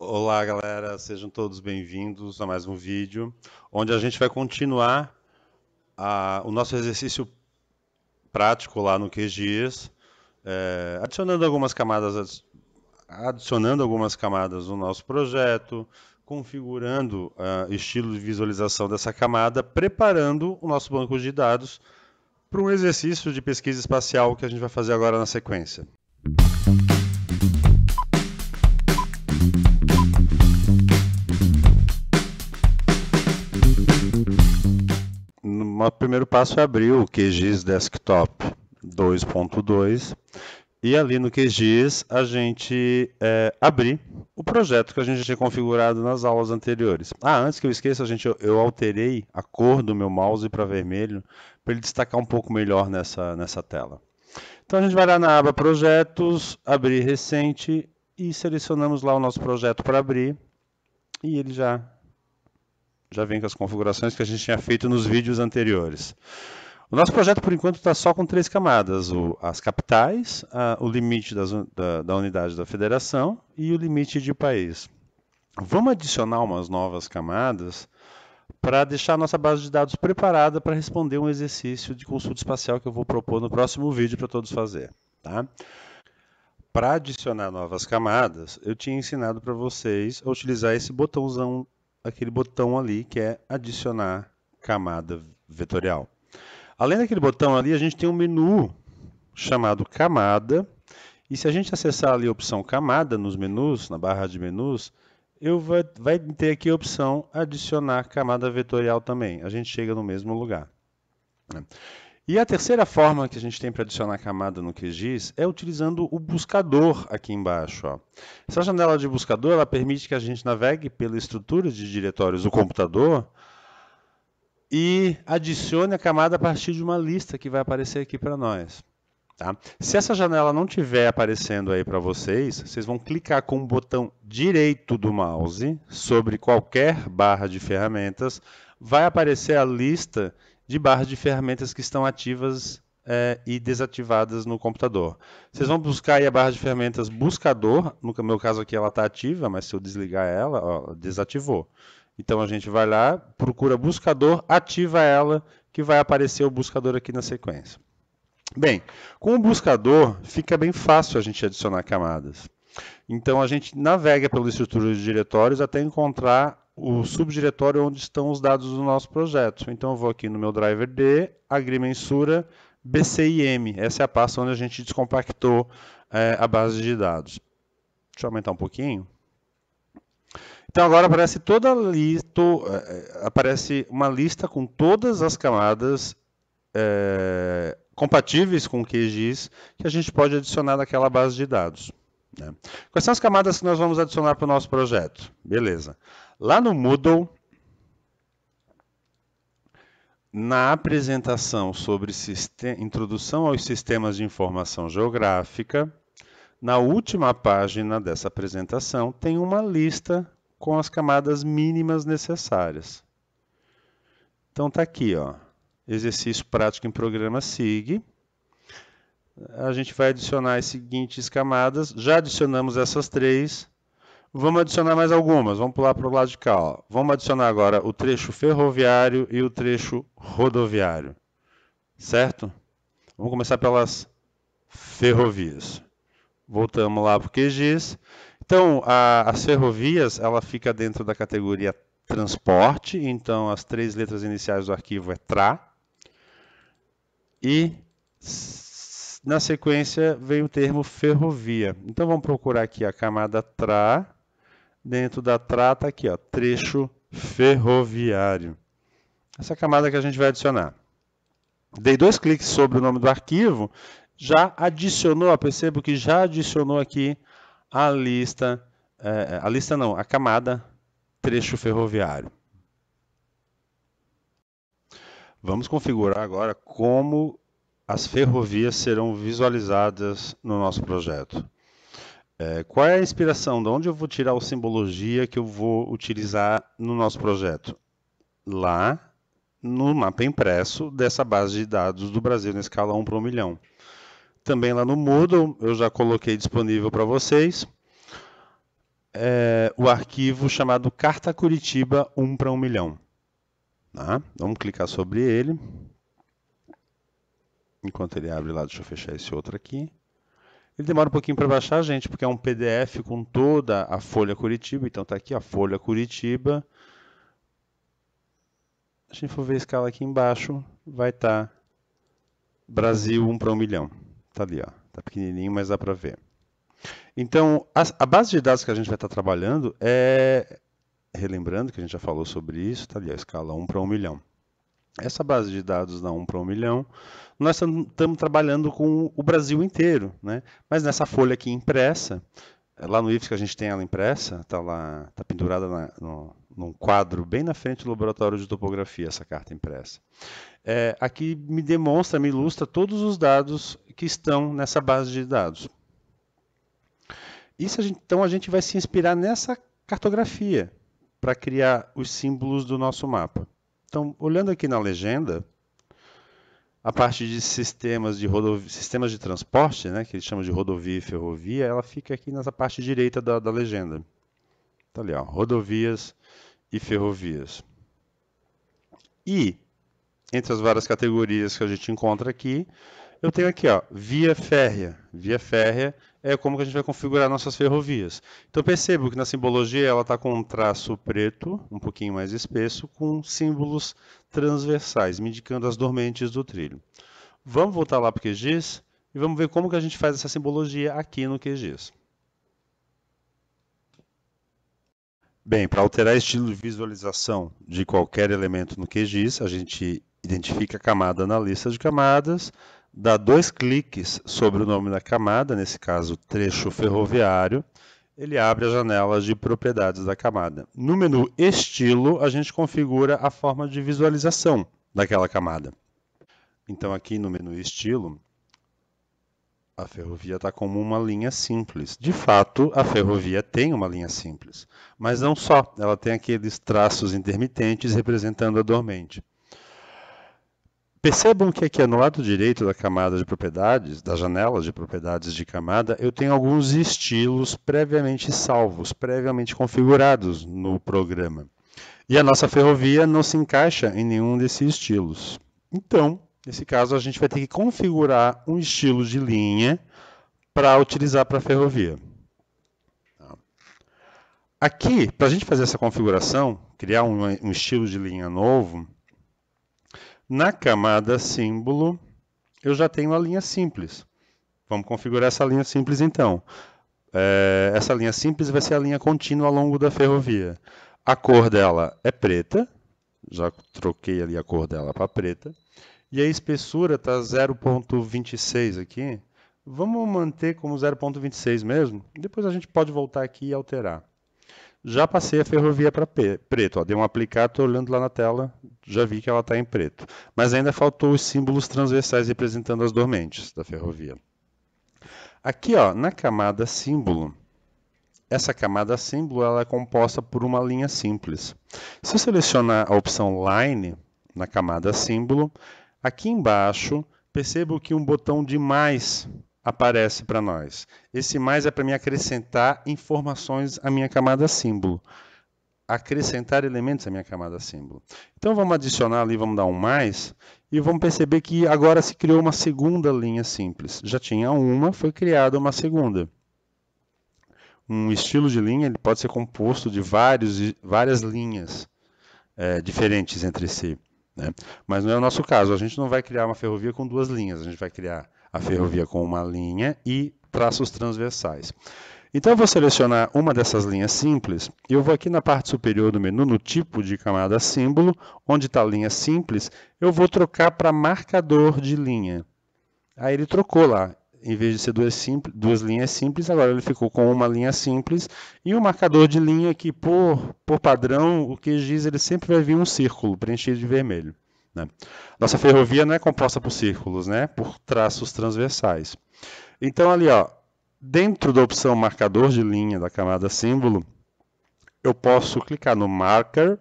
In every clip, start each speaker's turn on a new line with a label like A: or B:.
A: Olá, galera, sejam todos bem-vindos a mais um vídeo, onde a gente vai continuar o nosso exercício prático lá no QGIS, adicionando algumas camadas no nosso projeto, configurando estilo de visualização dessa camada, preparando o nosso banco de dados para um exercício de pesquisa espacial que a gente vai fazer agora na sequência. O primeiro passo é abrir o QGIS Desktop 2.2 e ali no QGIS a gente abrir o projeto que a gente tinha configurado nas aulas anteriores. Antes que eu esqueça, eu alterei a cor do meu mouse para vermelho para ele destacar um pouco melhor nessa tela. Então a gente vai lá na aba Projetos, Abrir Recente e selecionamos lá o nosso projeto para abrir e ele já vem com as configurações que a gente tinha feito nos vídeos anteriores. O nosso projeto, por enquanto, está só com 3 camadas: as capitais, o limite da unidade da federação e o limite de país. Vamos adicionar umas novas camadas para deixar a nossa base de dados preparada para responder um exercício de consulta espacial que eu vou propor no próximo vídeo para todos fazer. Tá? Para adicionar novas camadas, eu tinha ensinado para vocês a utilizar esse botãozão, aquele botão ali que é adicionar camada vetorial. Além daquele botão ali, a gente tem um menu chamado camada, e se a gente acessar ali a opção camada nos menus, na barra de menus, vai ter aqui a opção adicionar camada vetorial também. A gente chega no mesmo lugar. E a terceira forma que a gente tem para adicionar camada no QGIS é utilizando o buscador aqui embaixo. Ó. Essa janela de buscador ela permite que a gente navegue pela estrutura de diretórios do computador e adicione a camada a partir de uma lista que vai aparecer aqui para nós. Tá? Se essa janela não estiver aparecendo aí para vocês, vocês vão clicar com o botão direito do mouse sobre qualquer barra de ferramentas, vai aparecer a lista de barras de ferramentas que estão ativas e desativadas no computador. Vocês vão buscar aí a barra de ferramentas buscador, no meu caso aqui ela está ativa, mas se eu desligar ela, ó, desativou. Então a gente vai lá, procura buscador, ativa ela, que vai aparecer o buscador aqui na sequência. Bem, com o buscador fica bem fácil a gente adicionar camadas. Então a gente navega pela estrutura de diretórios até encontrar o subdiretório onde estão os dados do nosso projeto. Então eu vou aqui no meu driver D, agrimensura, BCIM. Essa é a pasta onde a gente descompactou a base de dados. Deixa eu aumentar um pouquinho. Então agora aparece aparece uma lista com todas as camadas compatíveis com o QGIS que a gente pode adicionar naquela base de dados. Né? Quais são as camadas que nós vamos adicionar para o nosso projeto? Beleza. Lá no Moodle, na apresentação sobre introdução aos sistemas de informação geográfica, na última página dessa apresentação tem uma lista com as camadas mínimas necessárias. Então está aqui, ó, exercício prático em programa SIG. A gente vai adicionar as seguintes camadas. Já adicionamos essas 3. Vamos adicionar mais algumas. Vamos pular para o lado de cá. Ó. Vamos adicionar agora o trecho ferroviário e o trecho rodoviário. Certo? Vamos começar pelas ferrovias. Voltamos lá para o QGIS. Então, as ferrovias, ela fica dentro da categoria transporte. Então, as 3 letras iniciais do arquivo é TRA. E na sequência vem o termo ferrovia. Então vamos procurar aqui a camada TRA. Dentro da TRA está aqui, ó, trecho ferroviário. Essa camada que a gente vai adicionar. Dei 2 cliques sobre o nome do arquivo, já adicionou, percebo que já adicionou aqui a lista, a camada trecho ferroviário. Vamos configurar agora como as ferrovias serão visualizadas no nosso projeto. Qual é a inspiração? De onde eu vou tirar a simbologia que eu vou utilizar no nosso projeto? Lá no mapa impresso dessa base de dados do Brasil na escala 1 para 1 milhão. Também lá no Moodle eu já coloquei disponível para vocês o arquivo chamado Carta Curitiba 1 para 1 milhão. Tá? Vamos clicar sobre ele. Enquanto ele abre lá, deixa eu fechar esse outro aqui. Ele demora um pouquinho para baixar, gente, porque é um PDF com toda a folha Curitiba. Então tá aqui a folha Curitiba. Se a gente for ver a escala aqui embaixo, vai estar Brasil 1 para 1 milhão. Tá ali, ó. Tá pequenininho, mas dá para ver. Então, a base de dados que a gente vai estar trabalhando relembrando que a gente já falou sobre isso, tá ali a escala 1 para 1 milhão. Essa base de dados da 1 para 1 milhão, nós estamos trabalhando com o Brasil inteiro, né? Mas nessa folha aqui impressa, lá no IFES que a gente tem ela impressa, está lá, está pendurada num quadro bem na frente do laboratório de topografia, essa carta impressa. Aqui me demonstra, me ilustra todos os dados que estão nessa base de dados. Então a gente vai se inspirar nessa cartografia para criar os símbolos do nosso mapa. Então, olhando aqui na legenda, a parte de sistemas de transporte, né, que eles chamam de rodovia e ferrovia, ela fica aqui nessa parte direita da legenda. Tá ali, ó, rodovias e ferrovias. E, entre as várias categorias que a gente encontra aqui, eu tenho aqui, ó, via férrea. Via férrea é como que a gente vai configurar nossas ferrovias. Então percebo que na simbologia ela está com um traço preto, um pouquinho mais espesso, com símbolos transversais, me indicando as dormentes do trilho. Vamos voltar lá para o QGIS e vamos ver como que a gente faz essa simbologia aqui no QGIS. Bem, para alterar estilo de visualização de qualquer elemento no QGIS, a gente identifica a camada na lista de camadas, dá 2 cliques sobre o nome da camada, nesse caso trecho ferroviário, ele abre a janela de propriedades da camada. No menu estilo, a gente configura a forma de visualização daquela camada. Então aqui no menu estilo, a ferrovia está como uma linha simples. De fato, a ferrovia tem uma linha simples, mas não só, ela tem aqueles traços intermitentes representando a dormente. Percebam que aqui no lado direito da camada de propriedades, da janela de propriedades de camada, eu tenho alguns estilos previamente salvos, previamente configurados no programa. E a nossa ferrovia não se encaixa em nenhum desses estilos. Então, nesse caso, a gente vai ter que configurar um estilo de linha para utilizar para a ferrovia. Aqui, para a gente fazer essa configuração, criar um estilo de linha novo, na camada símbolo, eu já tenho a linha simples. Vamos configurar essa linha simples então. Essa linha simples vai ser a linha contínua ao longo da ferrovia. A cor dela é preta, já troquei ali a cor dela para preta. E a espessura está 0,26 aqui. Vamos manter como 0,26 mesmo. Depois a gente pode voltar aqui e alterar. Já passei a ferrovia para preto. Ó, dei um aplicar, estou olhando lá na tela, já vi que ela está em preto. Mas ainda faltou os símbolos transversais representando as dormentes da ferrovia. Aqui, ó, na camada símbolo, essa camada símbolo ela é composta por uma linha simples. Se eu selecionar a opção Line na camada símbolo, aqui embaixo, percebo que um botão de mais aparece para nós. Esse mais é para me acrescentar informações à minha camada símbolo. Acrescentar elementos à minha camada símbolo. Então vamos adicionar ali, vamos dar um mais, e vamos perceber que agora se criou uma segunda linha simples. Já tinha uma, foi criada uma segunda. Um estilo de linha ele pode ser composto de várias linhas diferentes entre si. Né? Mas não é o nosso caso. A gente não vai criar uma ferrovia com 2 linhas. A gente vai criar a ferrovia com uma linha e traços transversais. Então eu vou selecionar uma dessas linhas simples e eu vou aqui na parte superior do menu, no tipo de camada símbolo, onde está a linha simples, eu vou trocar para marcador de linha. Aí ele trocou lá. Em vez de ser 2 linhas simples, agora ele ficou com uma linha simples e um marcador de linha que, por padrão, o QGIS ele sempre vai vir um círculo preenchido de vermelho. Né? Nossa ferrovia não é composta por círculos, né? Por traços transversais. Então, ali, ó, dentro da opção marcador de linha da camada símbolo, eu posso clicar no Marker,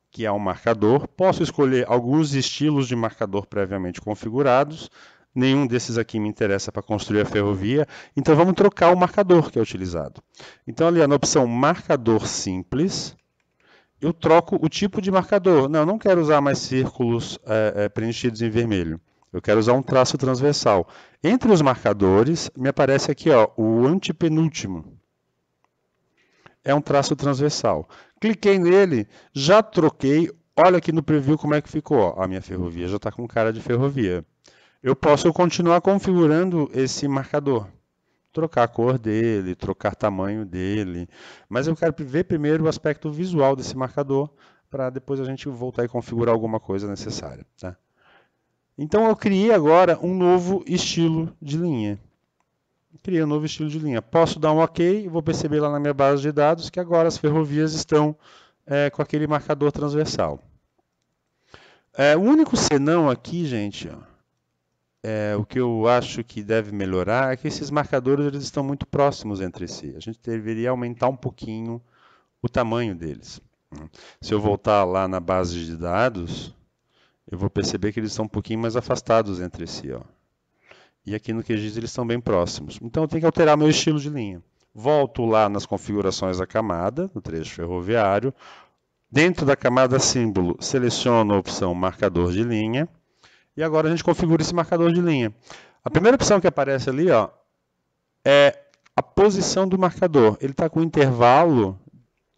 A: que é um marcador, posso escolher alguns estilos de marcador previamente configurados. Nenhum desses aqui me interessa para construir a ferrovia, então vamos trocar o marcador que é utilizado. Então ali na opção marcador simples, eu troco o tipo de marcador. Não, eu não quero usar mais círculos preenchidos em vermelho. Eu quero usar um traço transversal. Entre os marcadores, me aparece aqui ó, o antepenúltimo. É um traço transversal. Cliquei nele, já troquei. Olha aqui no preview como é que ficou. Ó. A minha ferrovia já está com cara de ferrovia. Eu posso continuar configurando esse marcador. Trocar a cor dele, trocar tamanho dele. Mas eu quero ver primeiro o aspecto visual desse marcador, para depois a gente voltar e configurar alguma coisa necessária. Tá? Então eu criei agora um novo estilo de linha. Criei um novo estilo de linha. Posso dar um OK e vou perceber lá na minha base de dados que agora as ferrovias estão com aquele marcador transversal. O único senão aqui, gente, ó, o que eu acho que deve melhorar é que esses marcadores eles estão muito próximos entre si. A gente deveria aumentar um pouquinho o tamanho deles. Se eu voltar lá na base de dados, eu vou perceber que eles estão um pouquinho mais afastados entre si. Ó. E aqui no QGIS eles estão bem próximos. Então eu tenho que alterar meu estilo de linha. Volto lá nas configurações da camada, no trecho ferroviário. Dentro da camada símbolo, seleciono a opção marcador de linha. E agora a gente configura esse marcador de linha. A primeira opção que aparece ali ó, é a posição do marcador. Ele está com um intervalo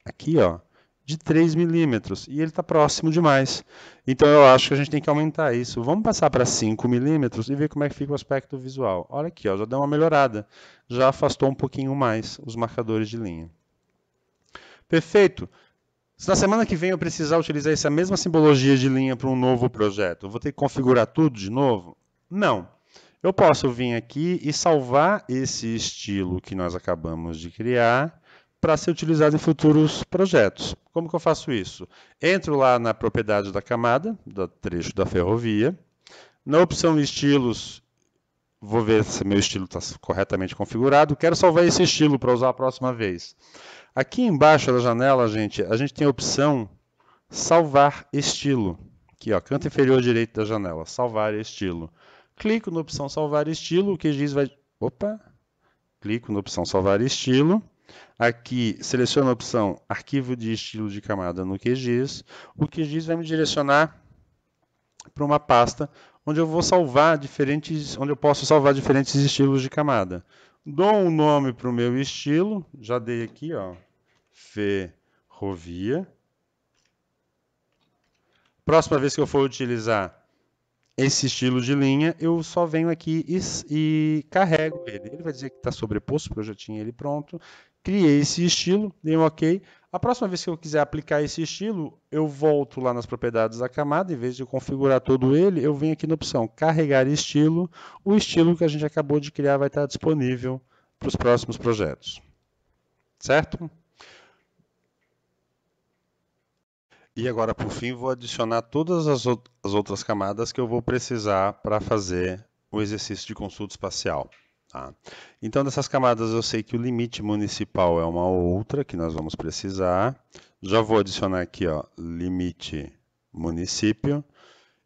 A: aqui ó, de 3 milímetros e ele está próximo demais. Então eu acho que a gente tem que aumentar isso. Vamos passar para 5 milímetros e ver como é que fica o aspecto visual. Olha aqui, ó, já deu uma melhorada. Já afastou um pouquinho mais os marcadores de linha. Perfeito. Se na semana que vem eu precisar utilizar essa mesma simbologia de linha para um novo projeto, eu vou ter que configurar tudo de novo? Não. Eu posso vir aqui e salvar esse estilo que nós acabamos de criar para ser utilizado em futuros projetos. Como que eu faço isso? Entro lá na propriedade da camada, do trecho da ferrovia. Na opção estilos, vou ver se meu estilo está corretamente configurado. Quero salvar esse estilo para usar a próxima vez. Aqui embaixo da janela, gente, a gente tem a opção salvar estilo. Aqui, ó, canto inferior direito da janela, salvar estilo. Clico na opção salvar estilo, o QGIS vai... Opa! Clico na opção salvar estilo. Aqui, seleciono a opção arquivo de estilo de camada no QGIS. O QGIS vai me direcionar para uma pasta onde eu vou salvar diferentes, onde eu posso salvar diferentes estilos de camada. Dou um nome para o meu estilo, já dei aqui, ó, ferrovia. Próxima vez que eu for utilizar esse estilo de linha, eu só venho aqui e carrego ele. Ele vai dizer que está sobreposto, porque eu já tinha ele pronto. Criei esse estilo, dei um OK. A próxima vez que eu quiser aplicar esse estilo, eu volto lá nas propriedades da camada, em vez de eu configurar todo ele, eu venho aqui na opção carregar estilo. O estilo que a gente acabou de criar vai estar disponível para os próximos projetos. Certo? E agora, por fim, vou adicionar todas as outras camadas que eu vou precisar para fazer o exercício de consulta espacial. Tá? Então, dessas camadas, eu sei que o limite municipal é uma outra que nós vamos precisar. Já vou adicionar aqui, ó, limite município.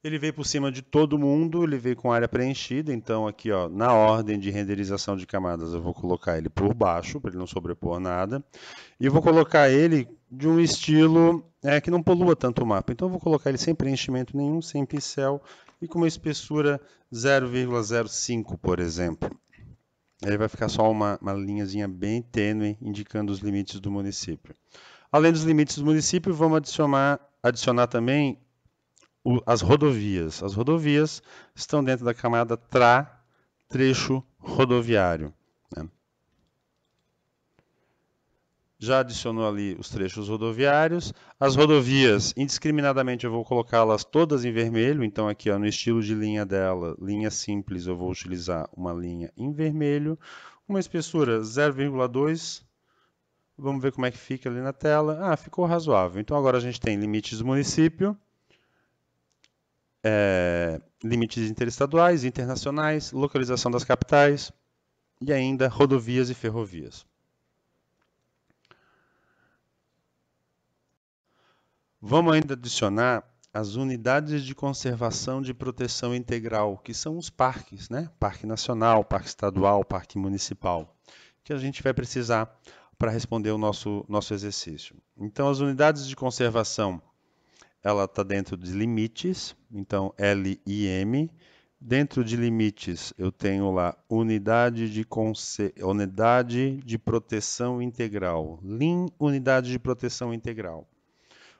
A: Ele veio por cima de todo mundo, ele veio com área preenchida, então aqui ó, na ordem de renderização de camadas eu vou colocar ele por baixo, para ele não sobrepor nada, e vou colocar ele de um estilo que não polua tanto o mapa, então eu vou colocar ele sem preenchimento nenhum, sem pincel, e com uma espessura 0,05, por exemplo. Aí vai ficar só uma linhazinha bem tênue, indicando os limites do município. Além dos limites do município, vamos adicionar também as rodovias. As rodovias estão dentro da camada TRA, trecho rodoviário. Né? Já adicionou ali os trechos rodoviários. As rodovias, indiscriminadamente, eu vou colocá-las todas em vermelho. Então, aqui ó, no estilo de linha dela, linha simples, eu vou utilizar uma linha em vermelho. Uma espessura 0,2. Vamos ver como é que fica ali na tela. Ah, ficou razoável. Então, agora a gente tem limites do município. Limites interestaduais, internacionais, localização das capitais e ainda rodovias e ferrovias. Vamos ainda adicionar as unidades de conservação de proteção integral, que são os parques, né? Parque Nacional, Parque Estadual, Parque Municipal, que a gente vai precisar para responder o nosso exercício. Então, as unidades de conservação, ela está dentro de limites, então LIM. Dentro de limites, eu tenho lá unidade de proteção integral. LIM, unidade de proteção integral.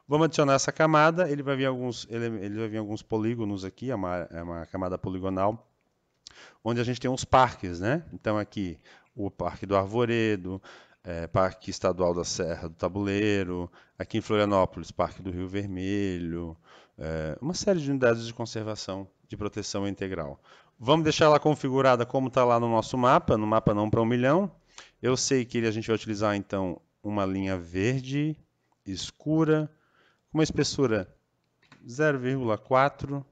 A: Vamos adicionar essa camada, ele vai vir alguns polígonos aqui, é uma camada poligonal, onde a gente tem uns parques, né? Então aqui, o Parque do Arvoredo, Parque Estadual da Serra do Tabuleiro, aqui em Florianópolis, Parque do Rio Vermelho, uma série de unidades de conservação de proteção integral. Vamos deixar ela configurada como está lá no nosso mapa, no mapa não para 1 milhão. Eu sei que a gente vai utilizar então uma linha verde escura, com uma espessura 0,4, um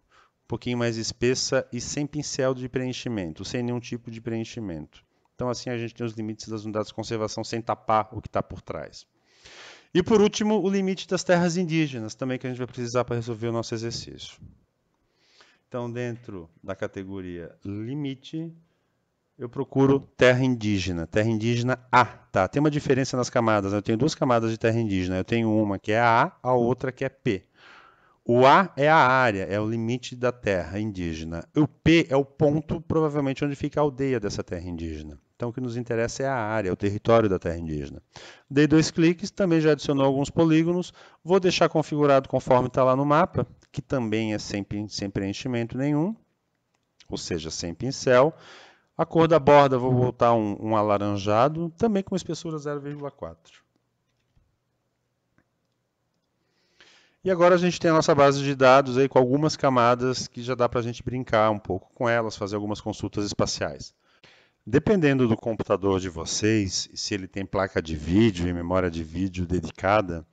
A: pouquinho mais espessa e sem pincel de preenchimento, sem nenhum tipo de preenchimento. Então assim a gente tem os limites das unidades de conservação sem tapar o que está por trás. E por último, o limite das terras indígenas, também que a gente vai precisar para resolver o nosso exercício. Então, dentro da categoria limite, eu procuro terra indígena A, tá? Tem uma diferença nas camadas, né? Eu tenho duas camadas de terra indígena, eu tenho uma que é a outra que é P. O A é a área, é o limite da terra indígena. O P é o ponto, provavelmente, onde fica a aldeia dessa terra indígena. Então, o que nos interessa é a área, o território da terra indígena. Dei 2 cliques, também já adicionou alguns polígonos. Vou deixar configurado conforme está lá no mapa, que também é sem preenchimento nenhum, ou seja, sem pincel. A cor da borda, vou botar um alaranjado, também com espessura 0,4. E agora a gente tem a nossa base de dados aí com algumas camadas que já dá para a gente brincar um pouco com elas, fazer algumas consultas espaciais. Dependendo do computador de vocês, se ele tem placa de vídeo e memória de vídeo dedicada,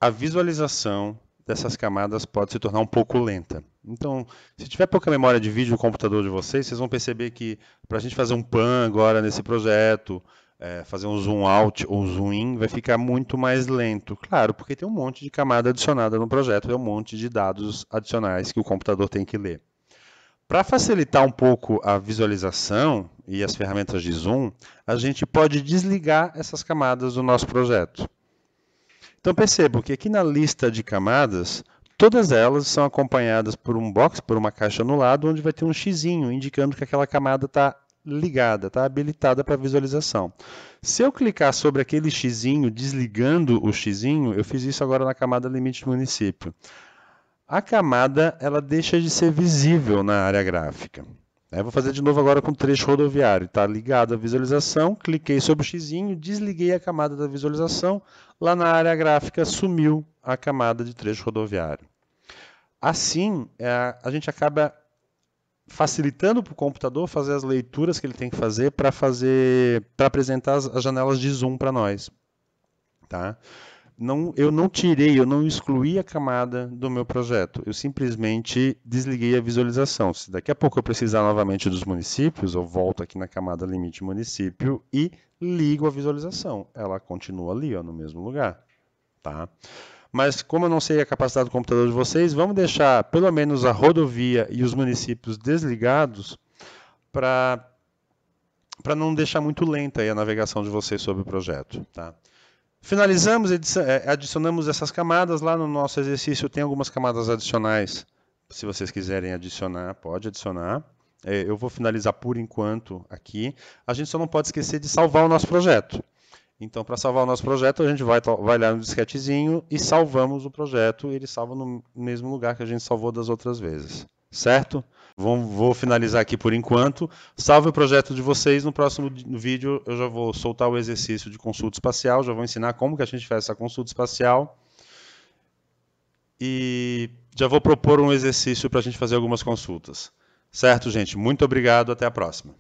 A: a visualização dessas camadas pode se tornar um pouco lenta. Então, se tiver pouca memória de vídeo no computador de vocês, vocês vão perceber que para a gente fazer um pan agora nesse projeto, fazer um zoom out ou zoom in, vai ficar muito mais lento. Claro, porque tem um monte de camada adicionada no projeto, é um monte de dados adicionais que o computador tem que ler. Para facilitar um pouco a visualização e as ferramentas de zoom, a gente pode desligar essas camadas do nosso projeto. Então percebam que aqui na lista de camadas, todas elas são acompanhadas por um box, por uma caixa no lado, onde vai ter um xizinho indicando que aquela camada está ligada, está habilitada para visualização. Se eu clicar sobre aquele xizinho, desligando o xizinho, eu fiz isso agora na camada limite do município. A camada ela deixa de ser visível na área gráfica. Eu vou fazer de novo agora com o trecho rodoviário. Está ligado à visualização, cliquei sobre o xizinho, desliguei a camada da visualização, lá na área gráfica sumiu a camada de trecho rodoviário. Assim, a gente acaba facilitando para o computador fazer as leituras que ele tem que fazer para apresentar as janelas de zoom para nós. Tá? Eu não excluí a camada do meu projeto, eu simplesmente desliguei a visualização. Se daqui a pouco eu precisar novamente dos municípios, eu volto aqui na camada limite município e ligo a visualização. Ela continua ali, ó, no mesmo lugar. Tá? Mas como eu não sei a capacidade do computador de vocês, vamos deixar pelo menos a rodovia e os municípios desligados para não deixar muito lenta aí a navegação de vocês sobre o projeto. Tá? Finalizamos, adicionamos essas camadas. Lá no nosso exercício tem algumas camadas adicionais. Se vocês quiserem adicionar, pode adicionar. Eu vou finalizar por enquanto aqui. A gente só não pode esquecer de salvar o nosso projeto. Então, para salvar o nosso projeto, a gente vai lá no disquetezinho e salvamos o projeto. Ele salva no mesmo lugar que a gente salvou das outras vezes. Certo? Vou finalizar aqui por enquanto. Salve o projeto de vocês. No próximo vídeo eu já vou soltar o exercício de consulta espacial. Já vou ensinar como que a gente faz essa consulta espacial. E já vou propor um exercício para a gente fazer algumas consultas. Certo, gente? Muito obrigado. Até a próxima.